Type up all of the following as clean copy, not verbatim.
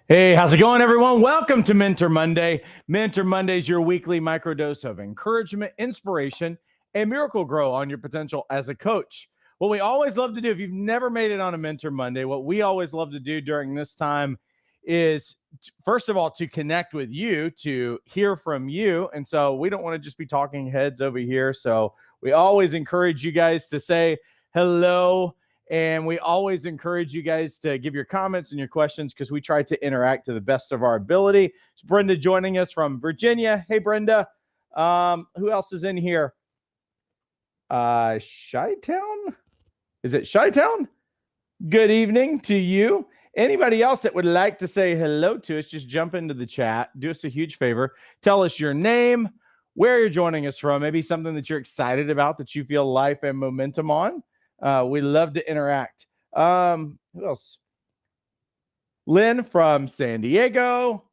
Hey, how's it going, everyone? Welcome to Mentor Monday. Mentor Monday is your weekly microdose of encouragement, inspiration, and miracle grow on your potential as a coach. What we always love to do, if you've never made it on a Mentor Monday, what we always love to do during this time is, first of all, to connect with you, to hear from you. And so we don't want to just be talking heads over here. So we always encourage you guys to say hello. And we always encourage you guys to give your comments and your questions because we try to interact to the best of our ability. It's Brenda joining us from Virginia. Hey, Brenda. Who else is in here? Chi-Town? Is it Chi-Town? Good evening to you. Anybody else that would like to say hello to us, just jump into the chat. Do us a huge favor. Tell us your name, where you're joining us from, maybe something that you're excited about that you feel life and momentum on. We love to interact. Who else? Lynn from San Diego.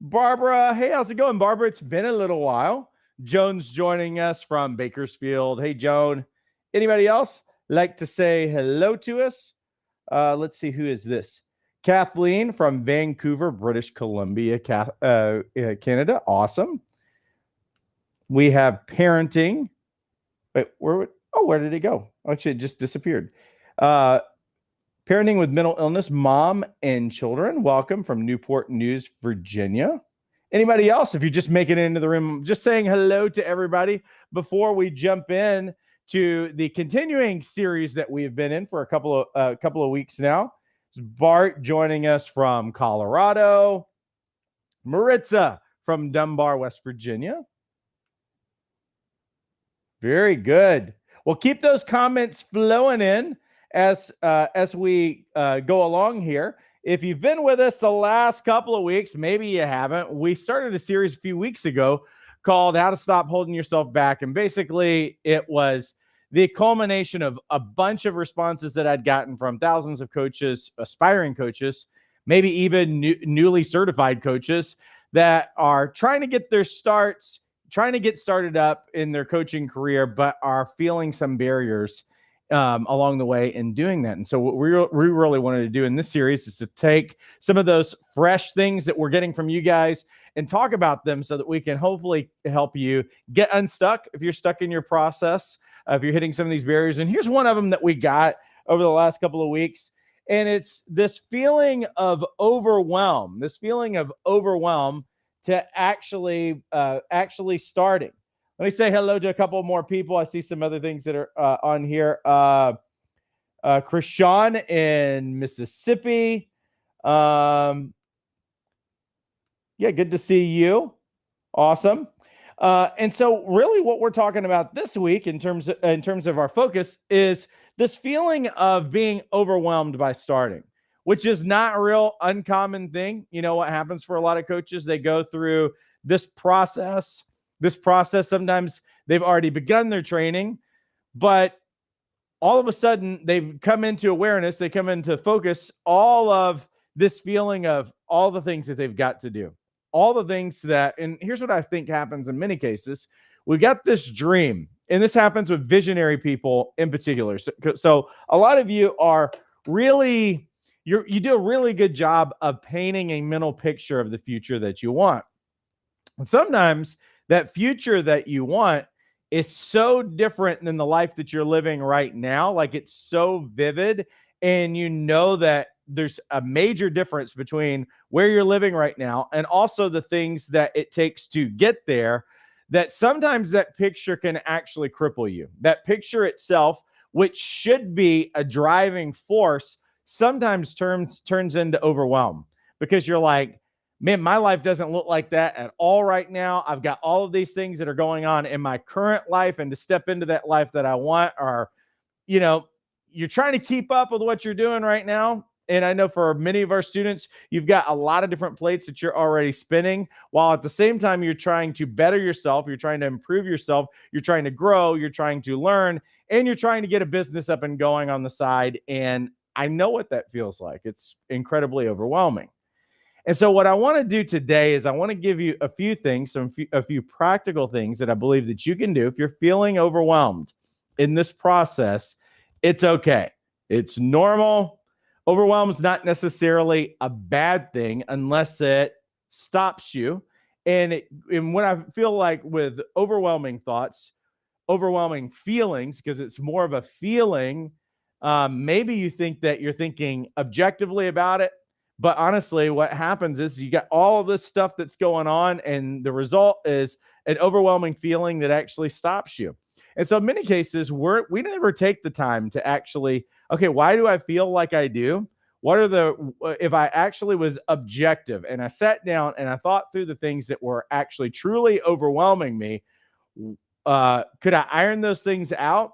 Barbara. Hey, how's it going, Barbara? It's been a little while. Joan's joining us from Bakersfield. Hey, Joan. Anybody else like to say hello to us? Let's see, who is this? Kathleen from Vancouver, British Columbia, Canada. Awesome. We have parenting. Wait, where did it go? Actually, it just disappeared. Parenting with mental illness, mom and children. Welcome from Newport News, Virginia. Anybody else? If you're just making it into the room, just saying hello to everybody before we jump in to the continuing series that we've been in for a couple of weeks now. Bart joining us from Colorado. Maritza from Dunbar, West Virginia. Very good. Well, keep those comments flowing in as we go along here. If you've been with us the last couple of weeks, maybe you haven't, we started a series a few weeks ago called How to Stop Holding Yourself Back. And basically, it was the culmination of a bunch of responses that I'd gotten from thousands of coaches, aspiring coaches, maybe even newly certified coaches that are trying to get their starts, trying to get started up in their coaching career, but are feeling some barriers along the way in doing that. And so what we really wanted to do in this series is to take some of those fresh things that we're getting from you guys and talk about them so that we can hopefully help you get unstuck if you're stuck in your process, if you're hitting some of these barriers. And here's one of them that we got over the last couple of weeks. And it's this feeling of overwhelm, to actually starting. Let me say hello to a couple more people. I see some other things that are on here. Krishan in Mississippi. Yeah, good to see you. Awesome. And so really what we're talking about this week in terms of our focus is this feeling of being overwhelmed by starting, which is not a real uncommon thing. You know what happens for a lot of coaches? They go through this process. Sometimes they've already begun their training, but all of a sudden they've come into awareness, they come into focus, all of this feeling of all the things that they've got to do, all the things that, and here's what I think happens in many cases. We've got this dream, and this happens with visionary people in particular. So a lot of you are really, you do a really good job of painting a mental picture of the future that you want. And sometimes that future that you want is so different than the life that you're living right now. Like, it's so vivid, and you know that there's a major difference between where you're living right now and also the things that it takes to get there, that sometimes that picture can actually cripple you. That picture itself, which should be a driving force, sometimes turns into overwhelm, because you're like, man, my life doesn't look like that at all right now. I've got all of these things that are going on in my current life, and to step into that life that I want, or, you know, you're trying to keep up with what you're doing right now. And I know for many of our students, you've got a lot of different plates that you're already spinning, while at the same time, you're trying to better yourself. You're trying to improve yourself. You're trying to grow. You're trying to learn, and you're trying to get a business up and going on the side. And I know what that feels like. It's incredibly overwhelming. And so what I want to do today is I want to give you a few things, a few practical things that I believe that you can do if you're feeling overwhelmed in this process. It's okay. It's normal. Overwhelm is not necessarily a bad thing unless it stops you. And what I feel like with overwhelming thoughts, overwhelming feelings, because it's more of a feeling, maybe you think that you're thinking objectively about it. But honestly, what happens is you got all of this stuff that's going on, and the result is an overwhelming feeling that actually stops you. And so in many cases, we never take the time to actually, okay, why do I feel like I do? What are if I actually was objective and I sat down and I thought through the things that were actually truly overwhelming me, could I iron those things out?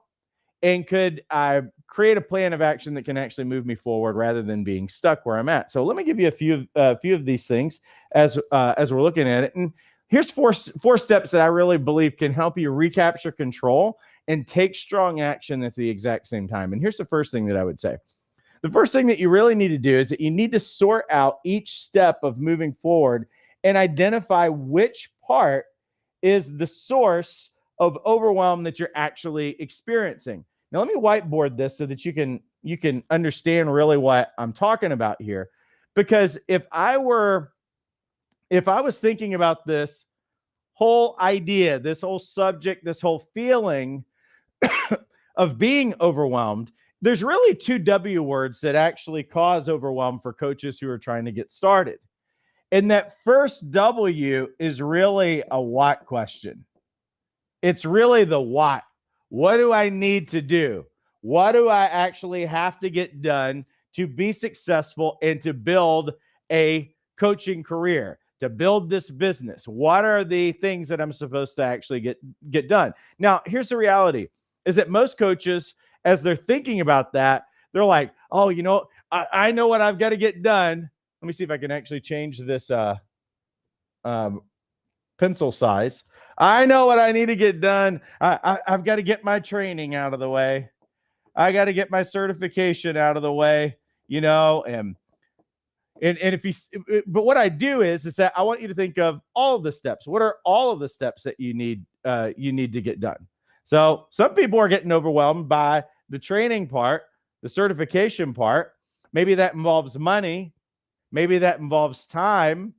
And could I create a plan of action that can actually move me forward rather than being stuck where I'm at? So let me give you a few of these things as we're looking at it. And here's four steps that I really believe can help you recapture control and take strong action at the exact same time. And here's the first thing that I would say. The first thing that you really need to do is that you need to sort out each step of moving forward and identify which part is the source of overwhelm that you're actually experiencing. Now, let me whiteboard this so that you can understand really what I'm talking about here. Because if I was thinking about this whole idea, this whole subject, this whole feeling of being overwhelmed, there's really two W words that actually cause overwhelm for coaches who are trying to get started. And that first W is really a what question. It's really the what. What do I need to do? What do I actually have to get done to be successful and to build a coaching career, to build this business? What are the things that I'm supposed to actually get done? Now, here's the reality, is that most coaches, as they're thinking about that, they're like, oh, I know what I've got to get done. Let me see if I can actually change this pencil size. I know what I need to get done. I've got to get my training out of the way. I got to get my certification out of the way, and but what I do is that I want you to think of all of the steps. What are all of the steps that you need to get done? So some people are getting overwhelmed by the training part, the certification part. Maybe that involves money. Maybe that involves time,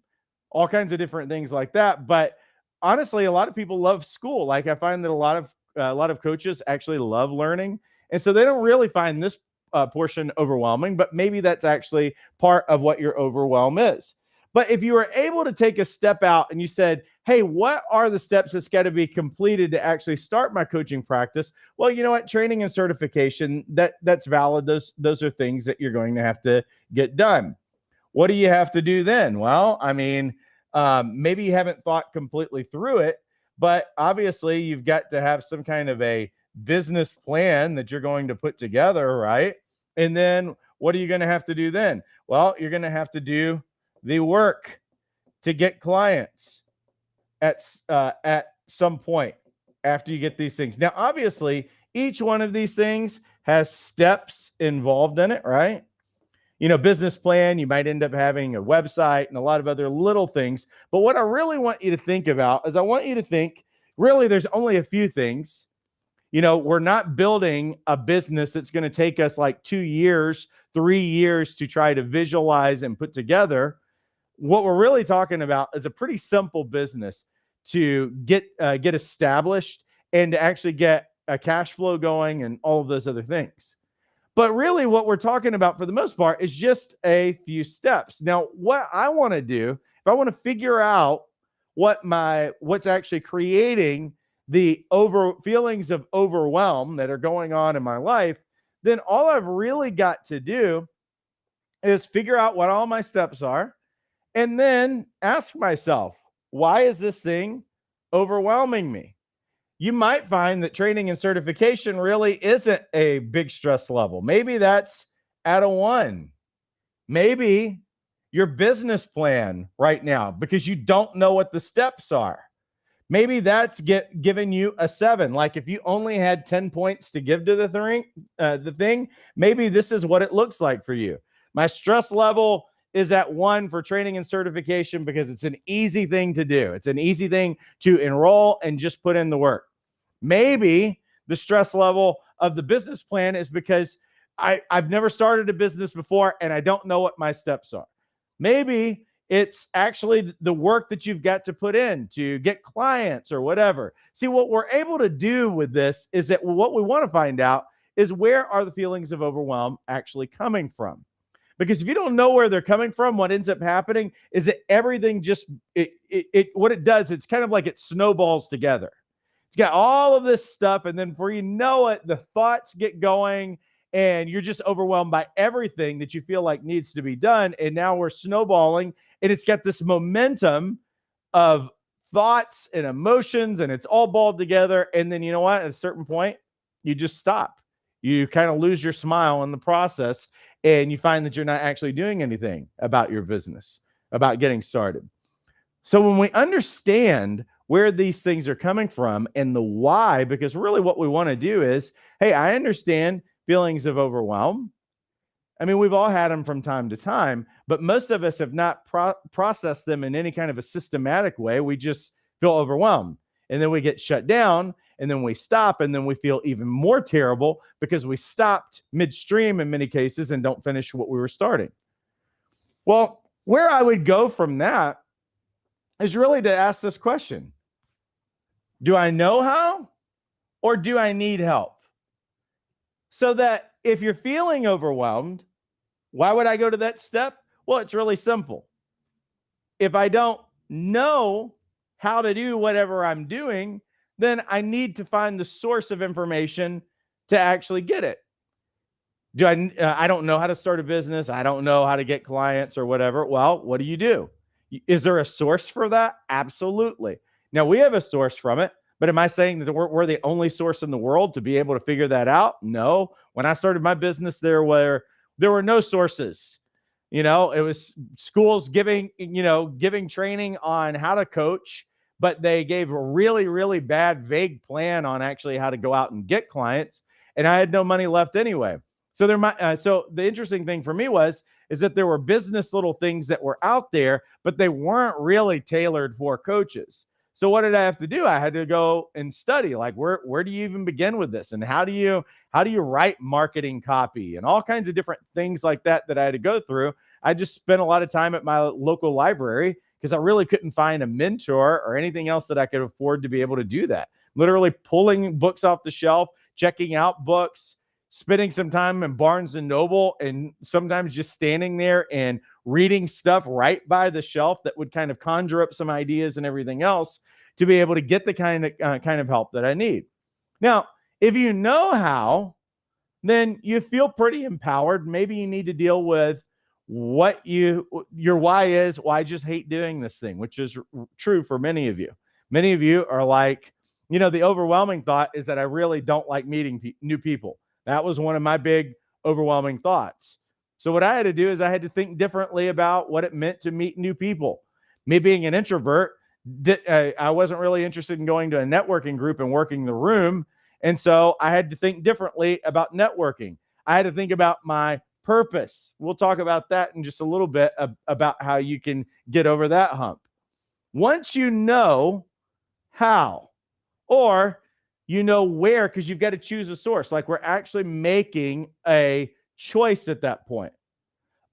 all kinds of different things like that. But honestly, a lot of people love school. Like I find that a lot of coaches actually love learning. And so they don't really find this portion overwhelming, but maybe that's actually part of what your overwhelm is. But if you were able to take a step out and you said, hey, what are the steps that's got to be completed to actually start my coaching practice? Well, you know what? Training and certification, that's valid. Those are things that you're going to have to get done. What do you have to do then? Well, I mean, maybe you haven't thought completely through it, but obviously you've got to have some kind of a business plan that you're going to put together, right? And then what are you going to have to do then? Well, you're going to have to do the work to get clients at some point after you get these things. Now, obviously, each one of these things has steps involved in it, right? Business plan, you might end up having a website and a lot of other little things. But what I really want you to think about is I want you to think, really, there's only a few things. We're not building a business that's going to take us like 2 years, 3 years to try to visualize and put together. What we're really talking about is a pretty simple business to get established and to actually get a cash flow going and all of those other things. But really what we're talking about for the most part is just a few steps. Now, what I want to do, if I want to figure out what's actually creating the feelings of overwhelm that are going on in my life, then all I've really got to do is figure out what all my steps are and then ask myself, why is this thing overwhelming me? You might find that training and certification really isn't a big stress level. Maybe that's at a 1. Maybe your business plan right now, because you don't know what the steps are, maybe that's giving you a 7. Like if you only had 10 points to give to the thing, maybe this is what it looks like for you. My stress level is at 1 for training and certification because it's an easy thing to do. It's an easy thing to enroll and just put in the work. Maybe the stress level of the business plan is because I've never started a business before and I don't know what my steps are. Maybe it's actually the work that you've got to put in to get clients or whatever. See, what we're able to do with this is that what we want to find out is where are the feelings of overwhelm actually coming from? Because if you don't know where they're coming from, what ends up happening is that everything just, what it does, it's kind of like it snowballs together. It's got all of this stuff. And then before you know it, the thoughts get going and you're just overwhelmed by everything that you feel like needs to be done. And now we're snowballing and it's got this momentum of thoughts and emotions and it's all balled together. And then you know what? At a certain point, you just stop. You kind of lose your smile in the process and you find that you're not actually doing anything about your business, about getting started. So when we understand where these things are coming from and the why, because really what we want to do is, hey, I understand feelings of overwhelm. I mean, we've all had them from time to time, but most of us have not processed them in any kind of a systematic way. We just feel overwhelmed and then we get shut down and then we stop and then we feel even more terrible because we stopped midstream in many cases and don't finish what we were starting. Well, where I would go from that is really to ask this question. Do I know how or do I need help? So that if you're feeling overwhelmed, why would I go to that step? Well, it's really simple. If I don't know how to do whatever I'm doing, then I need to find the source of information to actually get it. I don't know how to start a business. I don't know how to get clients or whatever. Well, what do? Is there a source for that? Absolutely. Now, we have a source from it, but am I saying that we're the only source in the world to be able to figure that out? No. When I started my business, there were no sources. You know, it was schools giving training on how to coach, but they gave a really, really bad, vague plan on actually how to go out and get clients. And I had no money left anyway. So so the interesting thing for me is that there were business little things that were out there, but they weren't really tailored for coaches. So what did I have to do? I had to go and study, like where do you even begin with this? And how do you write marketing copy and all kinds of different things like that I had to go through. I just spent a lot of time at my local library because I really couldn't find a mentor or anything else that I could afford to be able to do that. Literally pulling books off the shelf, checking out books, spending some time in Barnes and Noble, and sometimes just standing there and reading stuff right by the shelf that would kind of conjure up some ideas and everything else to be able to get the kind of help that I need. Now, if you know how, then you feel pretty empowered. Maybe you need to deal with what your why is. Well, I just hate doing this thing, which is true for many of you. Many of you are like, the overwhelming thought is that I really don't like meeting new people. That was one of my big overwhelming thoughts. So what I had to do is I had to think differently about what it meant to meet new people. Me being an introvert, I wasn't really interested in going to a networking group and working the room. And so I had to think differently about networking. I had to think about my purpose. We'll talk about that in just a little bit about how you can get over that hump. Once you know how, or you know where, because you've got to choose a source. Like we're actually making a choice at that point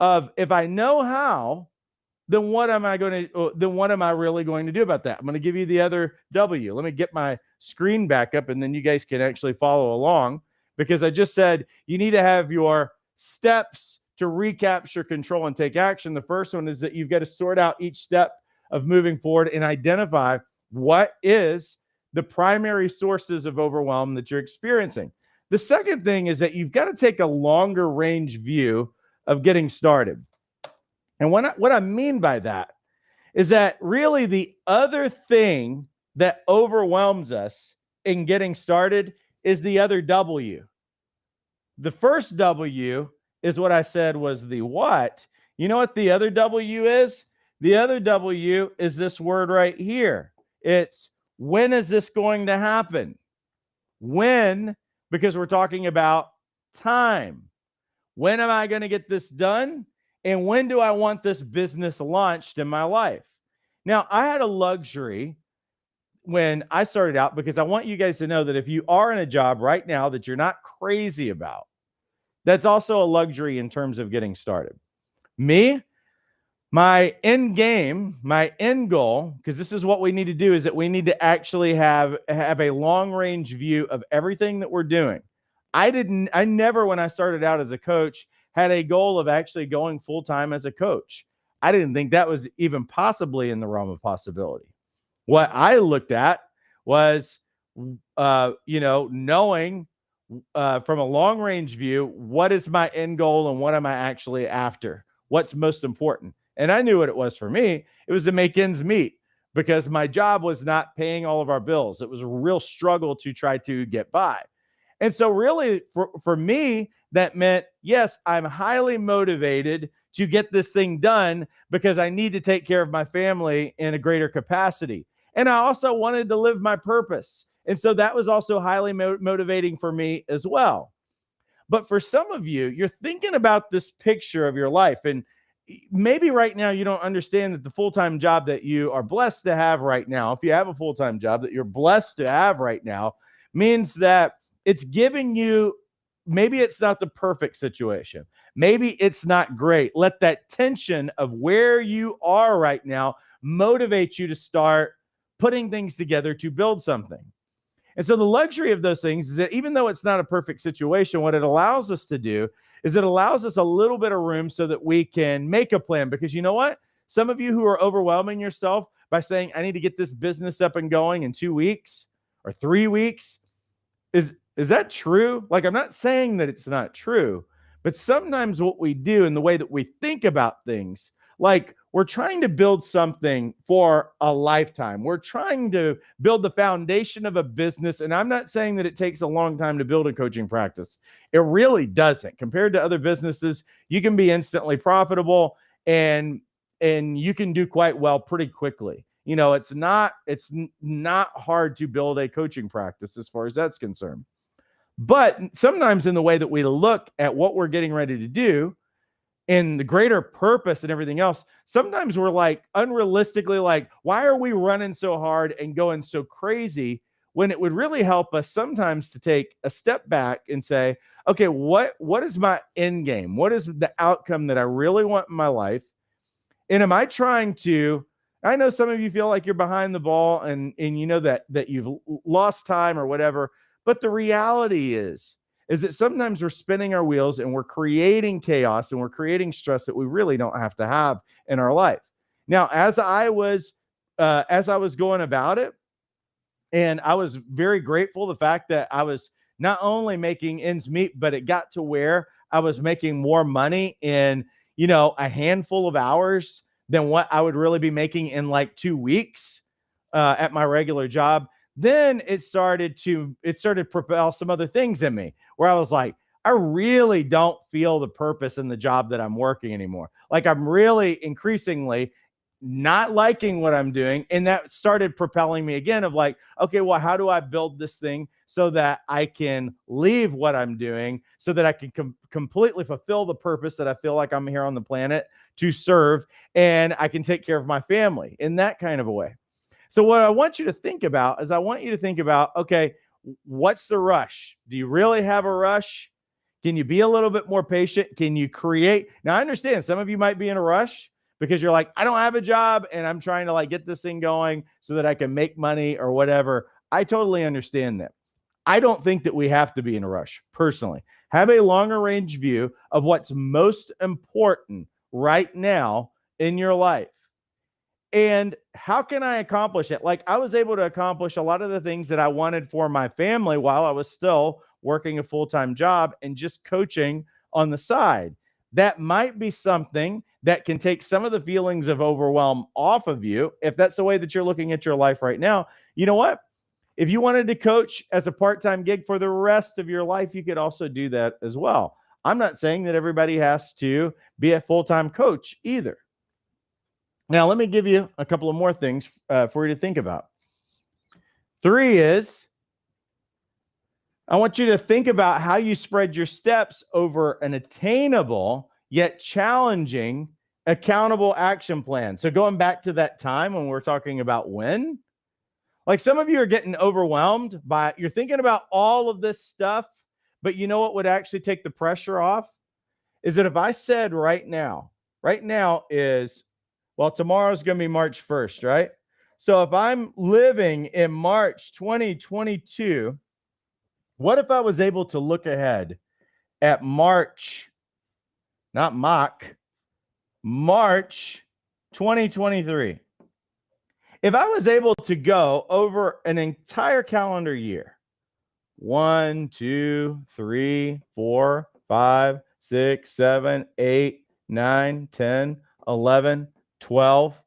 of, if I know how, then what am I really going to do about that? I'm going to give you the other W. Let me get my screen back up and then you guys can actually follow along, because I just said you need to have your steps to recapture control and take action. The first one is that you've got to sort out each step of moving forward and identify what is the primary sources of overwhelm that you're experiencing. The second thing is that you've got to take a longer range view of getting started. And what I mean by that is that really the other thing that overwhelms us in getting started is the other W. The first W is what I said was the what. You know what the other W is? The other W is this word right here. It's, when is this going to happen? When, because we're talking about time. When am I going to get this done? And when do I want this business launched in my life? Now, I had a luxury when I started out, because I want you guys to know that if you are in a job right now that you're not crazy about, That's also a luxury in terms of getting started. Me, my end game, my end goal, because this is what we need to do, is that we need to actually have a long range view of everything that we're doing. I never, when I started out as a coach, had a goal of actually going full time as a coach. I didn't think that was even possibly in the realm of possibility. What I looked at was, knowing from a long range view, what is my end goal and what am I actually after? What's most important? And I knew what it was for me. It was to make ends meet, because my job was not paying all of our bills. It was a real struggle to try to get by. And so really for me, that meant, yes, I'm highly motivated to get this thing done because I need to take care of my family in a greater capacity. And I also wanted to live my purpose. And so that was also highly motivating for me as well. But for some of you, you're thinking about this picture of your life, and maybe right now you don't understand that the full-time job that you are blessed to have right now, if you have a full-time job that you're blessed to have right now, means that it's giving you, maybe it's not the perfect situation. Maybe it's not great. Let that tension of where you are right now motivate you to start putting things together to build something. And so the luxury of those things is that even though it's not a perfect situation, what it allows us to do is it allows us a little bit of room so that we can make a plan. Because you know what? Some of you who are overwhelming yourself by saying, I need to get this business up and going in 2 weeks or 3 weeks, is that true? Like, I'm not saying that it's not true, but sometimes what we do in the way that we think about things, like we're trying to build something for a lifetime. We're trying to build the foundation of a business. And I'm not saying that it takes a long time to build a coaching practice. It really doesn't. Compared to other businesses, you can be instantly profitable and you can do quite well pretty quickly. It's not hard to build a coaching practice as far as that's concerned. But sometimes in the way that we look at what we're getting ready to do and the greater purpose and everything else, sometimes we're like unrealistically like, why are we running so hard and going so crazy, when it would really help us sometimes to take a step back and say, okay, what is my end game? What is the outcome that I really want in my life? And am I trying to, I know some of you feel like you're behind the ball and you know that you've lost time or whatever. But the reality is that sometimes we're spinning our wheels and we're creating chaos and we're creating stress that we really don't have to have in our life. Now, as I was going about it, and I was very grateful the fact that I was not only making ends meet, but it got to where I was making more money in, a handful of hours than what I would really be making in like 2 weeks at my regular job. Then it started to propel some other things in me where I was like, I really don't feel the purpose in the job that I'm working anymore. Like, I'm really increasingly not liking what I'm doing. And that started propelling me again of like, okay, well, how do I build this thing so that I can leave what I'm doing so that I can completely fulfill the purpose that I feel like I'm here on the planet to serve, and I can take care of my family in that kind of a way. So what I want you to think about is okay, what's the rush? Do you really have a rush? Can you be a little bit more patient? Can you create? Now, I understand some of you might be in a rush because you're like, I don't have a job and I'm trying to like get this thing going so that I can make money or whatever. I totally understand that. I don't think that we have to be in a rush personally. Have a longer range view of what's most important right now in your life. And how can I accomplish it? Like, I was able to accomplish a lot of the things that I wanted for my family while I was still working a full-time job and just coaching on the side. That might be something that can take some of the feelings of overwhelm off of you. If that's the way that you're looking at your life right now, you know what? If you wanted to coach as a part-time gig for the rest of your life, you could also do that as well. I'm not saying that everybody has to be a full-time coach either. Now, let me give you a couple of more things for you to think about. 3 is, I want you to think about how you spread your steps over an attainable yet challenging accountable action plan. So going back to that time when we're talking about when, like some of you are getting overwhelmed by, you're thinking about all of this stuff, But you know what would actually take the pressure off? Is that if I said right now is, well, tomorrow's going to be March 1st, right? So if I'm living in March 2022, what if I was able to look ahead at March, not March 2023? If I was able to go over an entire calendar year, 1, 2, 3, 4, 5, 6, 7, 8, 9, 10, 11, 12.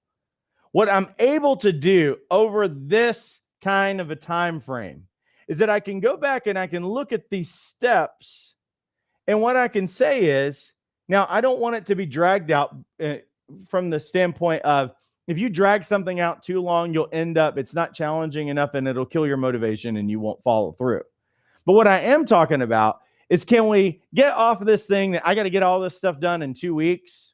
What I'm able to do over this kind of a time frame is that I can go back and I can look at these steps. And what I can say is, now I don't want it to be dragged out from the standpoint of, if you drag something out too long, you'll end up, it's not challenging enough and it'll kill your motivation and you won't follow through. But what I am talking about is, can we get off of this thing that I got to get all this stuff done in 2 weeks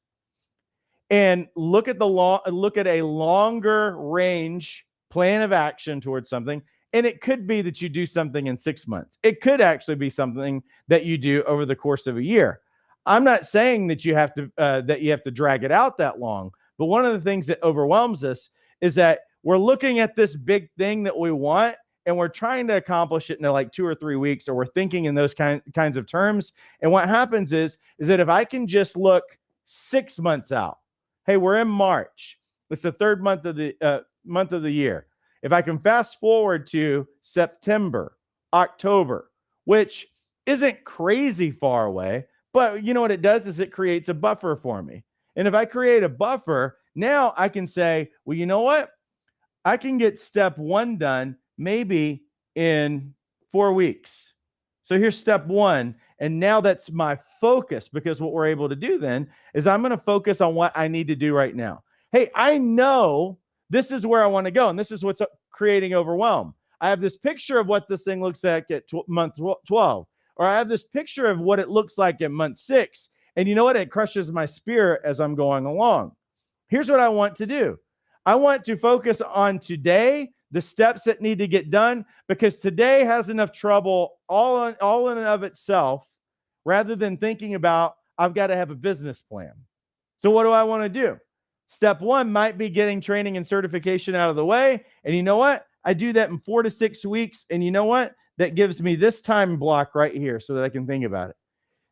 and look at a longer range plan of action towards something? And it could be that you do something in 6 months. It could actually be something that you do over the course of a year. I'm not saying that you have to drag it out that long. But one of the things that overwhelms us is that we're looking at this big thing that we want, and we're trying to accomplish it in like 2 or 3 weeks, or we're thinking in those kinds of terms. And what happens is that if I can just look 6 months out, hey, we're in March. It's the third month of the year. If I can fast forward to September, October, which isn't crazy far away, but you know what it does is it creates a buffer for me. And if I create a buffer, now I can say, well, you know what? I can get step 1 done maybe in 4 weeks. So here's step 1. And now that's my focus, because what we're able to do then is I'm going to focus on what I need to do right now. Hey, I know this is where I want to go, and this is what's creating overwhelm. I have this picture of what this thing looks like at month 12, or I have this picture of what it looks like at month 6. And you know what? It crushes my spirit as I'm going along. Here's what I want to do. I want to focus on today, the steps that need to get done, because today has enough trouble all in and of itself, rather than thinking about, I've got to have a business plan. So what do I want to do? Step 1 might be getting training and certification out of the way. And you know what? I do that in 4 to 6 weeks. And you know what? That gives me this time block right here so that I can think about it.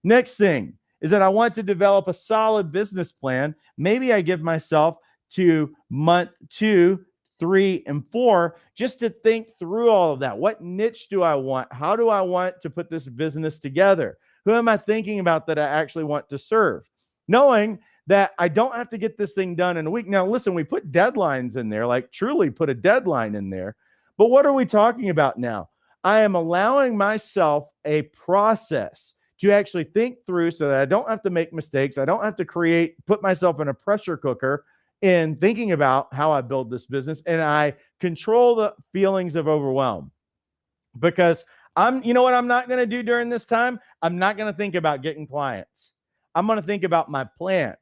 Next thing is that I want to develop a solid business plan. Maybe I give myself to month 2, 3, and 4 just to think through all of that. What niche do I want? How do I want to put this business together? Who am I thinking about that I actually want to serve? Knowing that I don't have to get this thing done in a week. Now, listen, we put deadlines in there, like truly put a deadline in there. But what are we talking about now? I am allowing myself a process to actually think through so that I don't have to make mistakes. I don't have to put myself in a pressure cooker in thinking about how I build this business, and I control the feelings of overwhelm. Because you know what I'm not going to do during this time? I'm not going to think about getting clients. I'm going to think about my plan.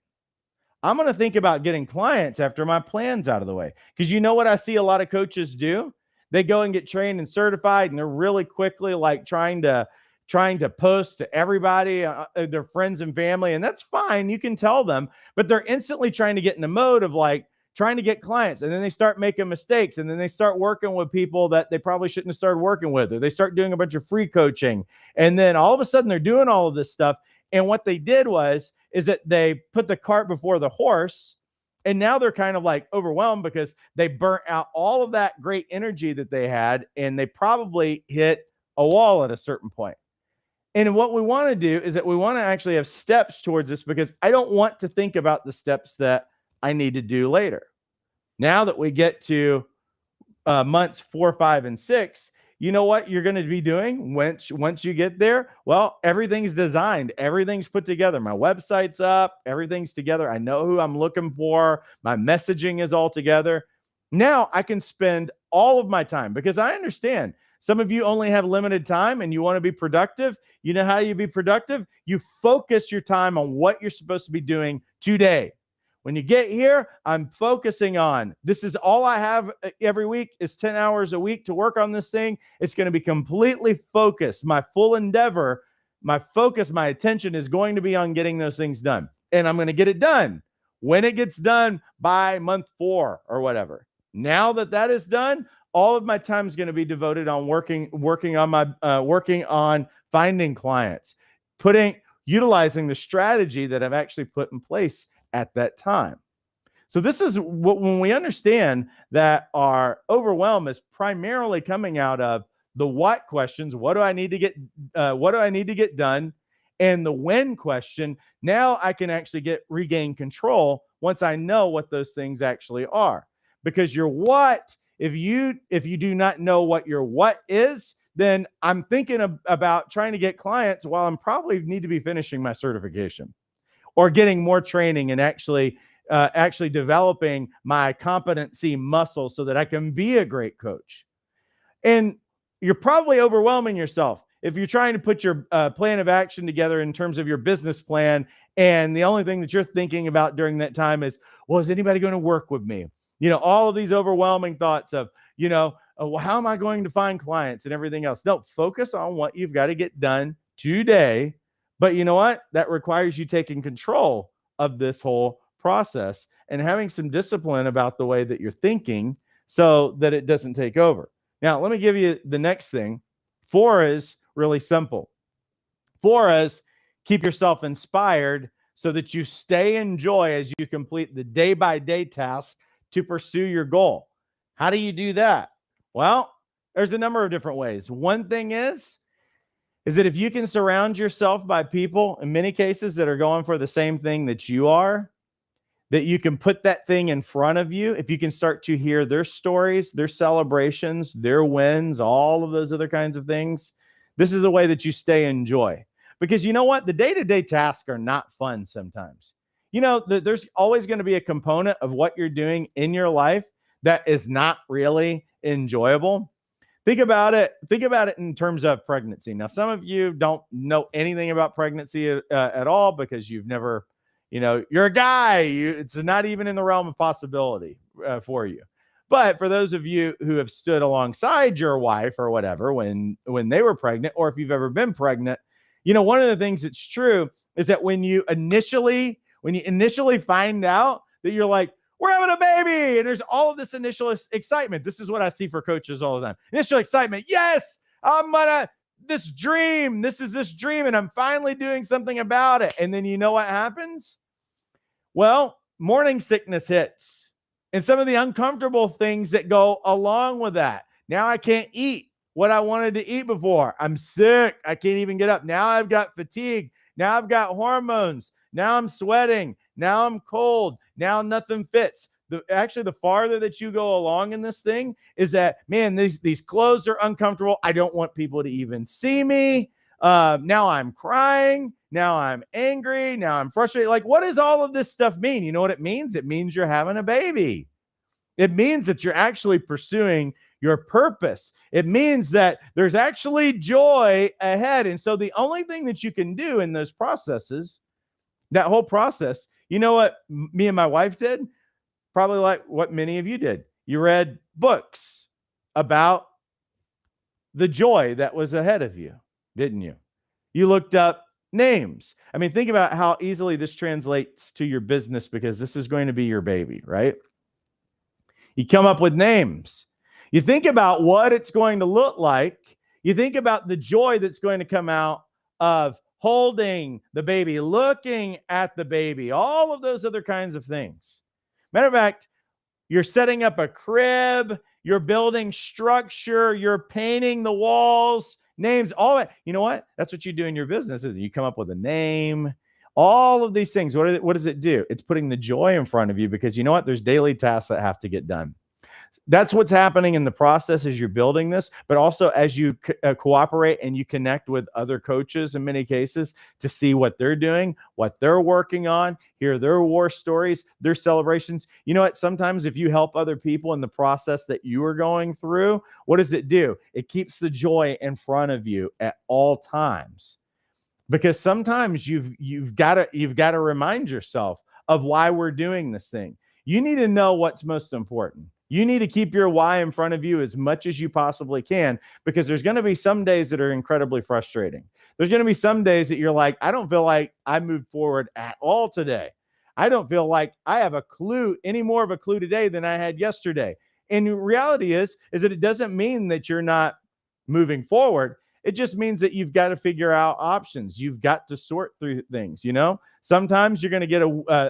I'm going to think about getting clients after my plan's out of the way. Because you know what I see a lot of coaches do? They go and get trained and certified, and they're really quickly like trying to post to everybody, their friends and family. And that's fine. You can tell them, but they're instantly trying to get in the mode of like trying to get clients. And then they start making mistakes. And then they start working with people that they probably shouldn't have started working with, or they start doing a bunch of free coaching. And then all of a sudden they're doing all of this stuff. And what they did is that they put the cart before the horse. And now they're kind of like overwhelmed because they burnt out all of that great energy that they had. And they probably hit a wall at a certain point. And what we want to do is that we want to actually have steps towards this, because I don't want to think about the steps that I need to do later. Now that we get to months 4, 5, and 6, you know what you're going to be doing once you get there? Well, everything's designed. Everything's put together. My website's up. Everything's together. I know who I'm looking for. My messaging is all together. Now I can spend all of my time, because I understand some of you only have limited time and you want to be productive. You know how you be productive? You focus your time on what you're supposed to be doing today. When you get here, I'm focusing on, this is all I have every week is 10 hours a week to work on this thing. It's going to be completely focused. My full endeavor my focus, my attention is going to be on getting those things done. And I'm going to get it done when it gets done by month 4 or whatever. Now that is done, all of my time is going to be devoted on working on finding clients, utilizing the strategy that I've actually put in place at that time. So this is when we understand that our overwhelm is primarily coming out of the what questions. What do I need to get done? And the when question. Now I can actually regain control once I know what those things actually are. Because your what, if you do not know what your what is, then I'm thinking about trying to get clients while I'm probably need to be finishing my certification or getting more training and actually developing my competency muscle so that I can be a great coach. And you're probably overwhelming yourself if you're trying to put your plan of action together in terms of your business plan, and the only thing that you're thinking about during that time is, well, is anybody going to work with me? All of these overwhelming thoughts of, well, how am I going to find clients and everything else? No, focus on what you've got to get done today. But you know what? That requires you taking control of this whole process and having some discipline about the way that you're thinking so that it doesn't take over. Now, let me give you the next thing. 4 is really simple. 4 is keep yourself inspired so that you stay in joy as you complete the day-by-day task to pursue your goal. How do you do that? Well, there's a number of different ways. One thing is that if you can surround yourself by people, in many cases, that are going for the same thing that you are, that you can put that thing in front of you, if you can start to hear their stories, their celebrations, their wins, all of those other kinds of things, this is a way that you stay in joy. Because you know what? The day-to-day tasks are not fun sometimes. There's always going to be a component of what you're doing in your life that is not really enjoyable. Think about it in terms of pregnancy. Now, some of you don't know anything about pregnancy at all because you've never, you're a guy. It's not even in the realm of possibility for you. But for those of you who have stood alongside your wife or whatever when they were pregnant, or if you've ever been pregnant, one of the things that's true is that when you initially find out that you're like, we're having a baby, and there's all of this initial excitement. This is what I see for coaches all the time. Initial excitement. Yes, this is this dream, and I'm finally doing something about it. And then you know what happens? Well, morning sickness hits, and some of the uncomfortable things that go along with that. Now I can't eat what I wanted to eat before. I'm sick. I can't even get up. Now I've got fatigue. Now I've got hormones. Now I'm sweating. Now I'm cold. Now nothing fits. The farther that you go along in this thing is that, man, these clothes are uncomfortable. I don't want people to even see me. Now I'm crying. Now I'm angry. Now I'm frustrated. Like, what does all of this stuff mean? You know what it means? It means you're having a baby. It means that you're actually pursuing your purpose. It means that there's actually joy ahead. And so the only thing that you can do in those processes, that whole process, you know what me and my wife did? Probably like what many of you did. You read books about the joy that was ahead of you, didn't you? You looked up names. I mean, think about how easily this translates to your business, because this is going to be your baby, right? You come up with names. You think about what it's going to look like. You think about the joy that's going to come out of holding the baby, looking at the baby, all of those other kinds of things. Matter of fact, you're setting up a crib, you're building structure, you're painting the walls, names, all that. You know what? That's what you do in your business, is you come up with a name, all of these things. What does it do? It's putting the joy in front of you, because you know what? There's daily tasks that have to get done. That's what's happening in the process as you're building this, but also as you cooperate and you connect with other coaches in many cases to see what they're doing, what they're working on, hear their war stories, their celebrations. You know what? Sometimes if you help other people in the process that you are going through, what does it do? It keeps the joy in front of you at all times. Because sometimes you've got to remind yourself of why we're doing this thing. You need to know what's most important. You need to keep your why in front of you as much as you possibly can, because there's going to be some days that are incredibly frustrating. There's going to be some days that you're like, I don't feel like I moved forward at all today. I don't feel like I have a clue, any more of a clue today than I had yesterday. And the reality is that it doesn't mean that you're not moving forward. It just means that you've got to figure out options. You've got to sort through things. Sometimes you're going to get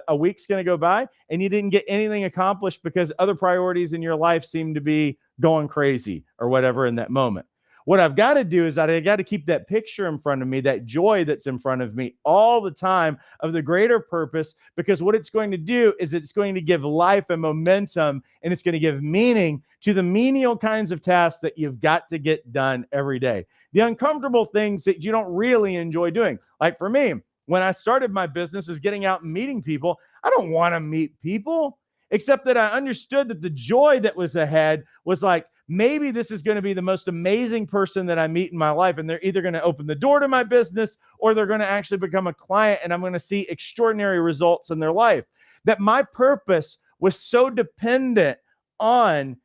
a week's going to go by and you didn't get anything accomplished because other priorities in your life seem to be going crazy or whatever in that moment. What I've got to do is that I got to keep that picture in front of me, that joy that's in front of me all the time of the greater purpose, because what it's going to do is it's going to give life and momentum, and it's going to give meaning to the menial kinds of tasks that you've got to get done every day. The uncomfortable things that you don't really enjoy doing. Like for me, when I started my business is getting out and meeting people. I don't want to meet people, except that I understood that the joy that was ahead was like, maybe this is going to be the most amazing person that I meet in my life. And they're either going to open the door to my business or they're going to actually become a client, and I'm going to see extraordinary results in their life. That my purpose was so dependent on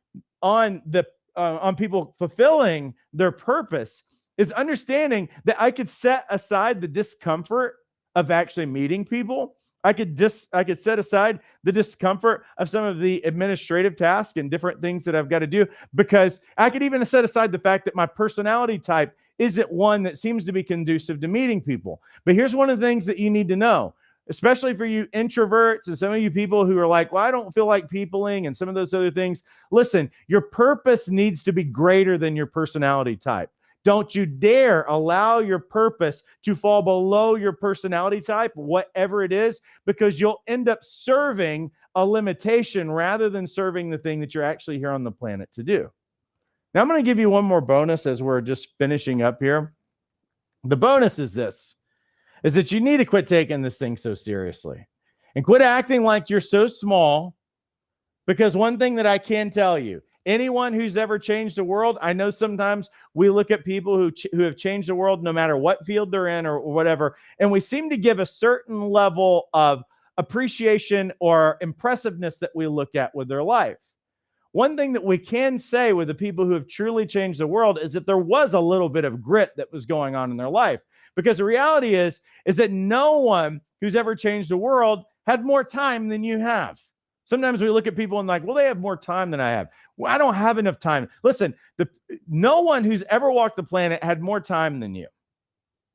people fulfilling their purpose, is understanding that I could set aside the discomfort of actually meeting people. I could set aside the discomfort of some of the administrative tasks and different things that I've got to do, because I could even set aside the fact that my personality type isn't one that seems to be conducive to meeting people. But here's one of the things that you need to know, especially for you introverts and some of you people who are like, well, I don't feel like peopling and some of those other things. Listen, your purpose needs to be greater than your personality type. Don't you dare allow your purpose to fall below your personality type, whatever it is, because you'll end up serving a limitation rather than serving the thing that you're actually here on the planet to do. Now, I'm going to give you one more bonus as we're just finishing up here. The bonus is this, is that you need to quit taking this thing so seriously and quit acting like you're so small, because one thing that I can tell you, anyone who's ever changed the world, I know sometimes we look at people who have changed the world no matter what field they're in or whatever, and we seem to give a certain level of appreciation or impressiveness that we look at with their life. One thing that we can say with the people who have truly changed the world is that there was a little bit of grit that was going on in their life, because the reality is that no one who's ever changed the world had more time than you have. Sometimes we look at people and like, well, they have more time than I have. Well, I don't have enough time. Listen, no one who's ever walked the planet had more time than you.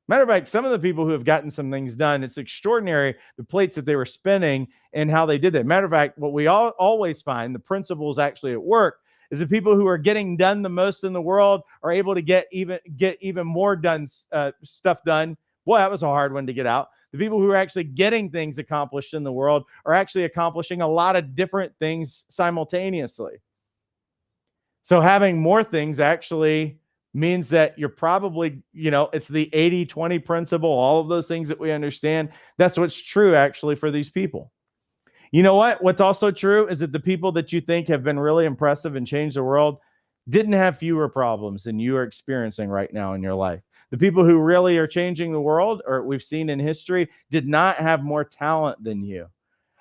Matter of fact, some of the people who have gotten some things done, it's extraordinary the plates that they were spinning and how they did that. Matter of fact, what we always find, the principles actually at work, is the people who are getting done the most in the world are able to get even more stuff done. Boy, that was a hard one to get out. The people who are actually getting things accomplished in the world are actually accomplishing a lot of different things simultaneously. So having more things actually means that you're probably, it's the 80-20 principle, all of those things that we understand. That's what's true actually for these people. You know what? What's also true is that the people that you think have been really impressive and changed the world didn't have fewer problems than you are experiencing right now in your life. The people who really are changing the world, or we've seen in history, did not have more talent than you.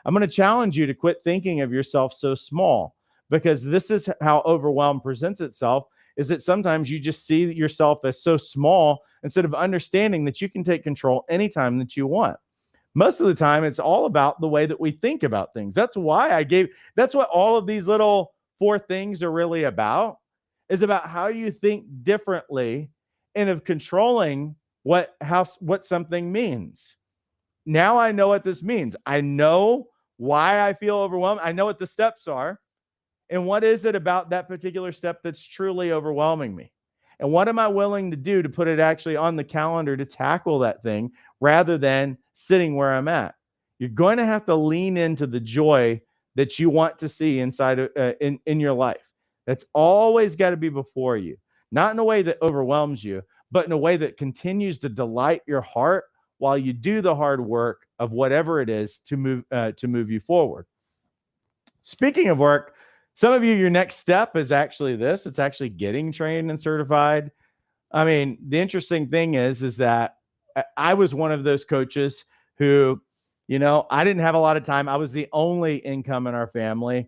I'm going to challenge you to quit thinking of yourself so small, because this is how overwhelm presents itself, is that sometimes you just see yourself as so small instead of understanding that you can take control anytime that you want. Most of the time, it's all about the way that we think about things. That's what all of these little 4 things are really about, is about how you think differently and of controlling what something means. Now I know what this means. I know why I feel overwhelmed. I know what the steps are. And what is it about that particular step that's truly overwhelming me? And what am I willing to do to put it actually on the calendar to tackle that thing rather than sitting where I'm at? You're going to have to lean into the joy that you want to see inside in your life. That's always got to be before you, not in a way that overwhelms you, but in a way that continues to delight your heart while you do the hard work of whatever it is to move you forward. Speaking of work, some of you, your next step is actually this. It's actually getting trained and certified. I mean, the interesting thing is that I was one of those coaches who, I didn't have a lot of time. I was the only income in our family.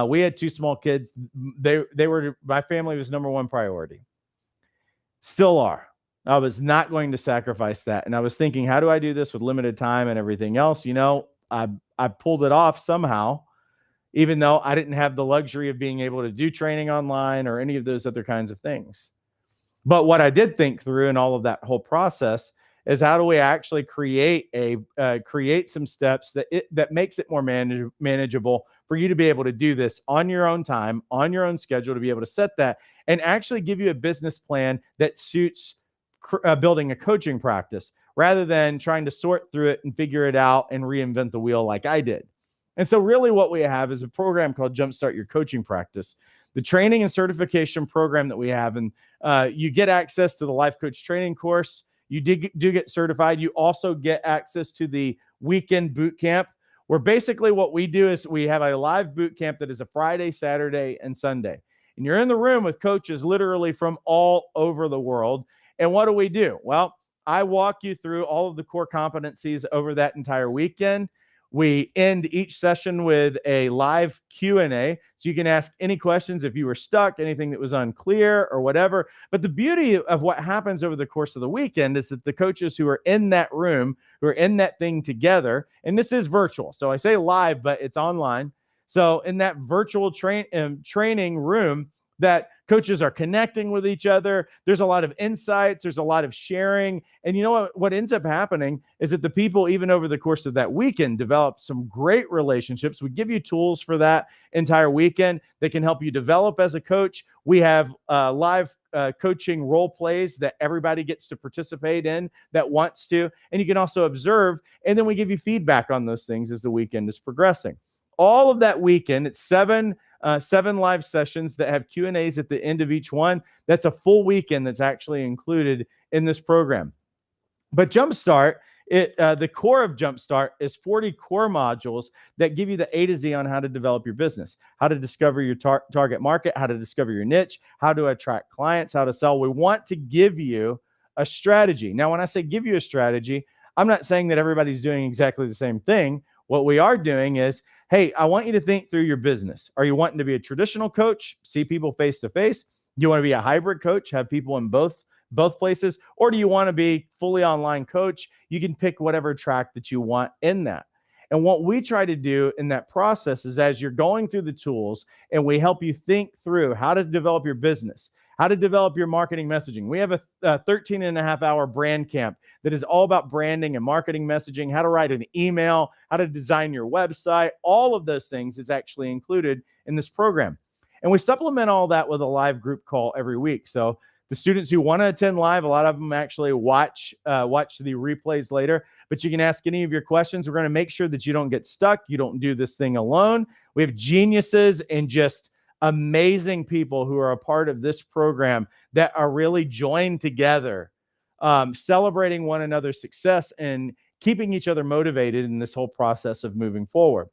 We had 2 small kids. My family was number one priority. Still are. I was not going to sacrifice that. And I was thinking, how do I do this with limited time and everything else? I pulled it off somehow, even though I didn't have the luxury of being able to do training online or any of those other kinds of things. But what I did think through in all of that whole process is, how do we actually create some steps that makes it more manageable for you to be able to do this on your own time, on your own schedule, to be able to set that and actually give you a business plan that suits building a coaching practice, rather than trying to sort through it and figure it out and reinvent the wheel like I did. And so really what we have is a program called Jumpstart Your Coaching Practice, the training and certification program that we have. And you get access to the life coach training course. You do get certified. You also get access to the weekend boot camp, where basically what we do is we have a live boot camp that is a Friday, Saturday, and Sunday. And you're in the room with coaches literally from all over the world. And what do? Well, I walk you through all of the core competencies over that entire weekend. We end each session with a live Q&A, so you can ask any questions if you were stuck, anything that was unclear or whatever. But the beauty of what happens over the course of the weekend is that the coaches who are in that room, who are in that thing together, and this is virtual, so I say live, but it's online. So in that virtual training room, that coaches are connecting with each other. There's a lot of insights. There's a lot of sharing. And you know what ends up happening is that the people, even over the course of that weekend, develop some great relationships. We give you tools for that entire weekend that can help you develop as a coach. We have live coaching role plays that everybody gets to participate in that wants to. And you can also observe. And then we give you feedback on those things as the weekend is progressing. All of that weekend, it's seven live sessions that have Q&As at the end of each one. That's a full weekend that's actually included in this program. But Jumpstart, the core of Jumpstart is 40 core modules that give you the A to Z on how to develop your business, how to discover your target market, how to discover your niche, how to attract clients, how to sell. We want to give you a strategy. Now, when I say give you a strategy, I'm not saying that everybody's doing exactly the same thing. What we are doing is, hey, I want you to think through your business. Are you wanting to be a traditional coach, see people face to face? Do you want to be a hybrid coach, have people in both places? Or do you want to be fully online coach? You can pick whatever track that you want in that. And what we try to do in that process is, as you're going through the tools and we help you think through how to develop your business, how to develop your marketing messaging. We have a 13 and a half hour brand camp that is all about branding and marketing messaging, how to write an email, how to design your website. All of those things is actually included in this program. And we supplement all that with a live group call every week. So the students who want to attend live, a lot of them actually watch the replays later, but you can ask any of your questions. We're going to make sure that you don't get stuck. You don't do this thing alone. We have geniuses and just amazing people who are a part of this program that are really joined together, celebrating one another's success and keeping each other motivated in this whole process of moving forward.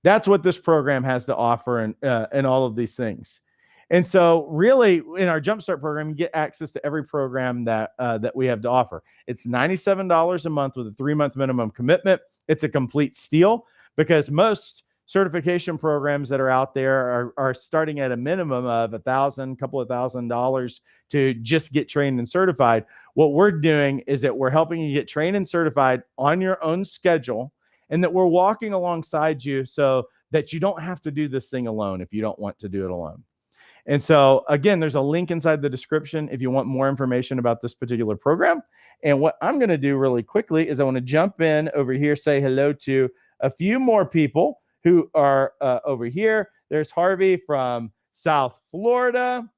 That's what this program has to offer, and all of these things. And so really, in our Jumpstart program, you get access to every program that we have to offer. It's $97 a month with a 3-month minimum commitment. It's a complete steal, because most certification programs that are out there are starting at a minimum of $1,000, couple of $1,000 to just get trained and certified. What we're doing is that we're helping you get trained and certified on your own schedule, and that we're walking alongside you so that you don't have to do this thing alone if you don't want to do it alone. And so, again, there's a link inside the description if you want more information about this particular program. And what I'm going to do really quickly is I want to jump in over here, say hello to a few more people who are over here. There's Harvey from South Florida.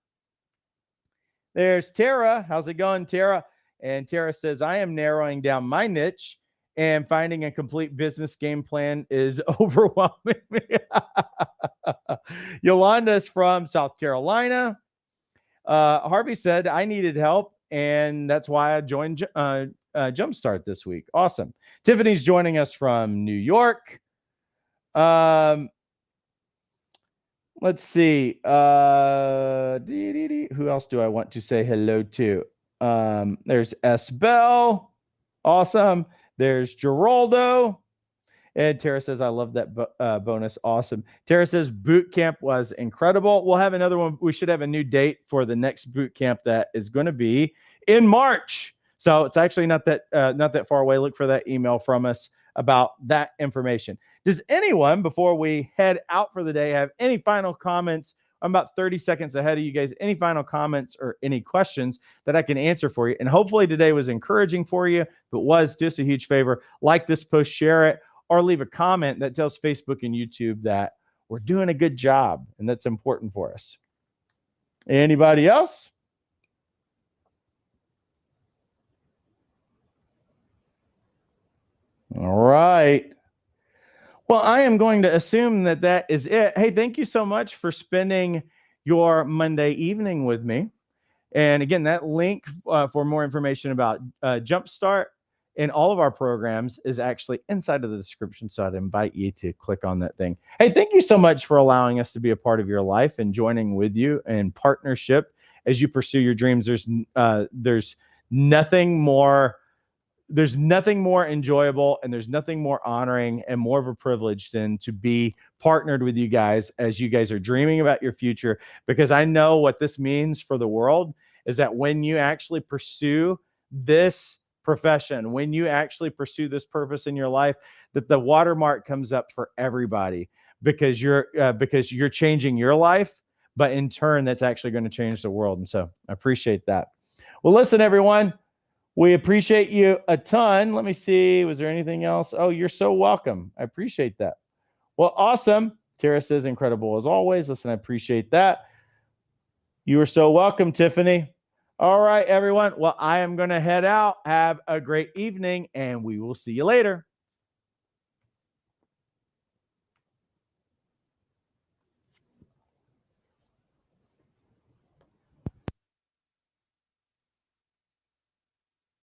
There's Tara. How's it going, Tara? And Tara says, I am narrowing down my niche, and finding a complete business game plan is overwhelming me. Yolanda's from South Carolina. Harvey said, I needed help, and that's why I joined Jumpstart this week. Awesome. Tiffany's joining us from New York. Let's see. Who else do I want to say hello to? There's S. Bell. Awesome. There's Geraldo. And Tara says, I love that bonus. Awesome. Tara says, boot camp was incredible. We'll have another one. We should have a new date for the next boot camp that is going to be in March. So it's actually not that far away. Look for that email from us about that information. Does anyone, before we head out for the day, have any final comments? I'm about 30 seconds ahead of you guys. Any final comments or any questions that I can answer for you? And hopefully today was encouraging for you. If it was, do us a huge favor. Like this post, share it, or leave a comment that tells Facebook and YouTube that we're doing a good job, and that's important for us. Anybody else? All right. Well, I am going to assume that is it. Hey, thank you so much for spending your Monday evening with me. And again, that link for more information about Jumpstart and all of our programs is actually inside of the description. So I'd invite you to click on that thing. Hey, thank you so much for allowing us to be a part of your life and joining with you in partnership as you pursue your dreams. There's nothing more enjoyable, and there's nothing more honoring and more of a privilege than to be partnered with you guys as you guys are dreaming about your future, because I know what this means for the world is that when you actually pursue this profession, when you actually pursue this purpose in your life, that the watermark comes up for everybody, because you're changing your life, but in turn, that's actually going to change the world. And so I appreciate that. Well, listen, everyone, we appreciate you a ton. Let me see. Was there anything else? Oh, you're so welcome. I appreciate that. Well, awesome. Tara says, incredible as always. Listen, I appreciate that. You are so welcome, Tiffany. All right, everyone. Well, I am going to head out. Have a great evening, and we will see you later.